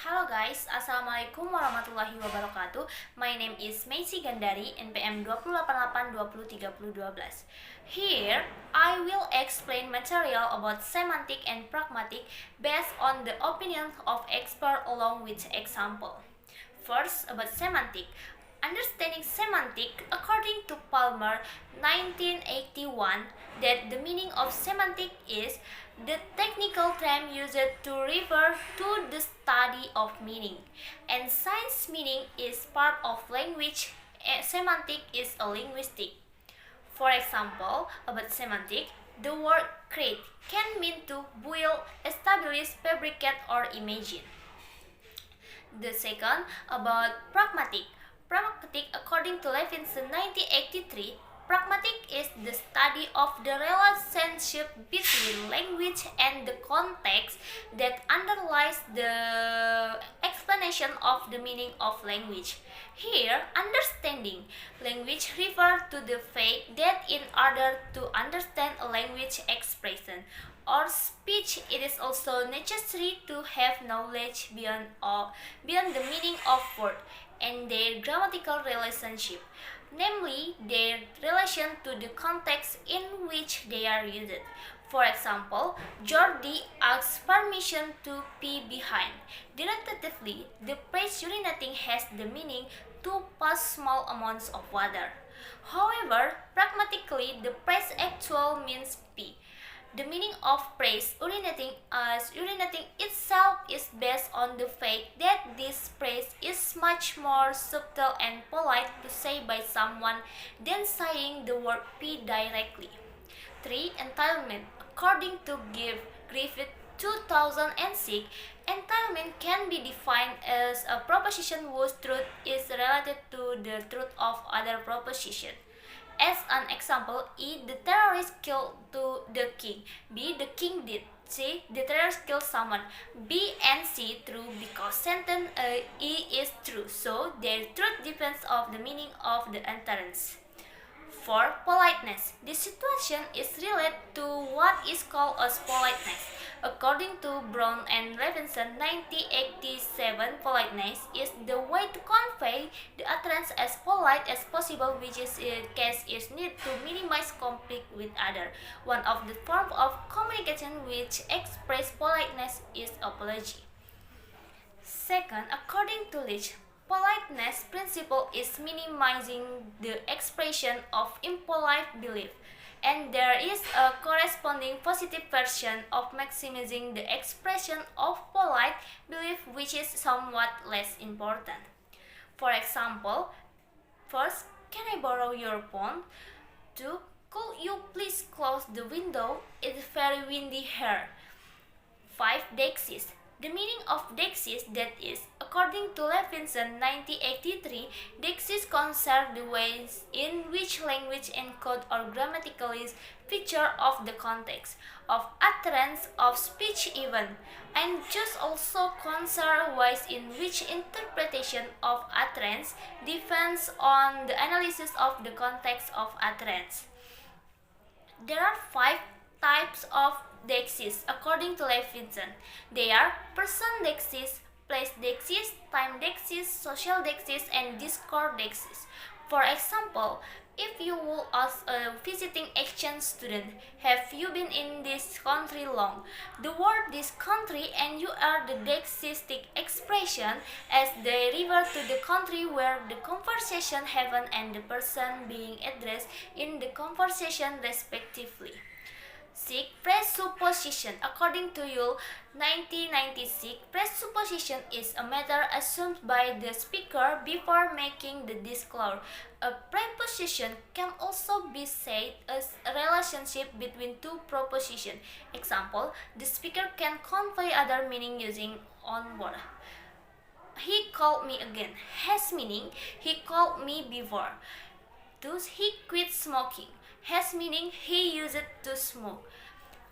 Halo guys, Assalamualaikum warahmatullahi wabarakatuh. My name is Meisy Gandari, NPM 288203012. Here, I will explain material about semantic and pragmatic based on the opinion of expert along with example. First, about semantic. Understanding semantic, according to Palmer, 1981, that the meaning of semantic is the technical term used to refer to the study of meaning, and science meaning is part of language. Semantic is a linguistic. For example, about semantic, the word create can mean to build, establish, fabricate, or imagine. The second, about pragmatic. Pragmatic, according to Levinson 1983, pragmatic is the study of the relationship between language and the context that underlies the explanation of the meaning of language. Here, understanding language refers to the fact that in order to understand a language expression or speech, it is also necessary to have knowledge beyond the meaning of word and their grammatical relationship, namely their relation to the context in which they are used. For example, Jordi asks permission to pee behind. Denotatively, the phrase urinating has the meaning to pass small amounts of water. However, pragmatically, the phrase actual means pee. The meaning of phrase urinating as urinating itself is based on the fact that this phrase is much more subtle and polite to say by someone than saying the word pee directly. 3. Entitlement. According to Griffith 2006, entitlement can be defined as a proposition whose truth is related to the truth of other proposition. As an example, E. The terrorist killed the king. B. The king did. C. The terrorist killed someone. B and C true because sentence E is true. So their truth depends on the meaning of the utterance. 4. Politeness. This situation is related to what is called as politeness. According to Brown and Levinson 1987, politeness is the way to convey the utterance as polite as possible, which is in case is need to minimize conflict with other. One of the forms of communication which express politeness is apology. Second, according to Leach, politeness principle is minimizing the expression of impolite belief, and there is a corresponding positive version of maximizing the expression of polite belief, which is somewhat less important. For example, first, can I borrow your phone? 2. Could you please close the window? It's very windy here. 5. Dexis. The meaning of dexis, that is, according to Levinson 1983, dexis concerns the ways in which language encode or grammatically feature of the context of utterance of speech even, and just also concern ways in which interpretation of utterance depends on the analysis of the context of utterance. There are 5 types of dexis according to Levinson. They are person dexis, place dexis, time dexis, social dexis, and discourse dexis. For example, if you will ask a visiting exchange student, have you been in this country long? The word this country and you are the dexistic expression as they refer to the country where the conversation happened and the person being addressed in the conversation respectively. 6. Presupposition. According to Yule 1996, presupposition is a matter assumed by the speaker before making the disclosure. A preposition can also be said as a relationship between two propositions. Example, the speaker can convey other meaning using one word. He called me again has meaning he called me before. Thus, he quit smoking has meaning he used to smoke.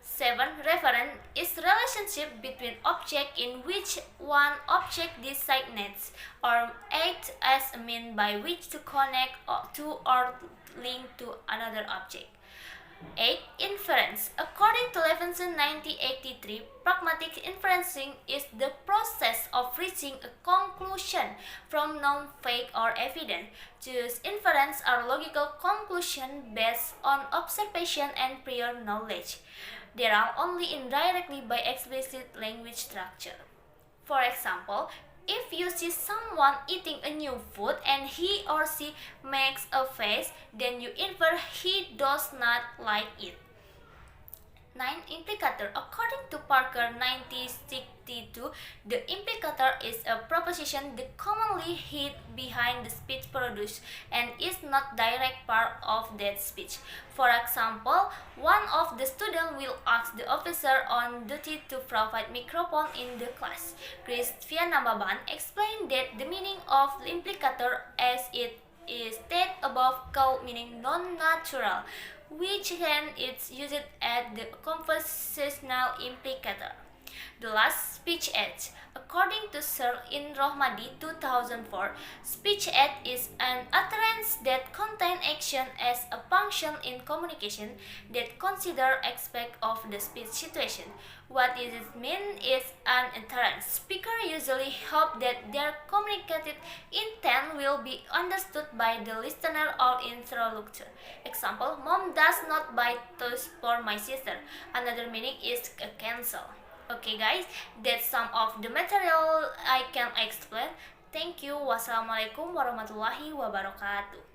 7. Referent is relationship between object in which one object designates or acts as a means by which to connect to or link to another object. 8. Inference. According to Levinson 1983, pragmatic inferencing is the process of reaching a conclusion from known fact or evidence. Thus, inference are logical conclusions based on observation and prior knowledge. They are only indirectly by explicit language structure. For example, if you see someone eating a new food and he or she makes a face, then you infer he does not like it. 9. Implicator. According to Parker 1962, the implicator is a proposition that commonly hid behind the speech produced and is not direct part of that speech. For example, one of the students will ask the officer on duty to provide microphone in the class. Christiana Baban explained that the meaning of the implicator as it is stated above called meaning non-natural, which can is used as the conversational implicator. The last, speech aids. According to Sir In Rohmadi 2004, speech aid is an utterance that contains action as a function in communication that consider aspect of the speech situation. What it means is an utterance. Speakers usually hope that their communicated intent will be understood by the listener or interlocutor. Example, Mom does not buy toys for my sister. Another meaning is a cancel. Okay guys, that's some of the material I can explain. Thank you. Wassalamualaikum warahmatullahi wabarakatuh.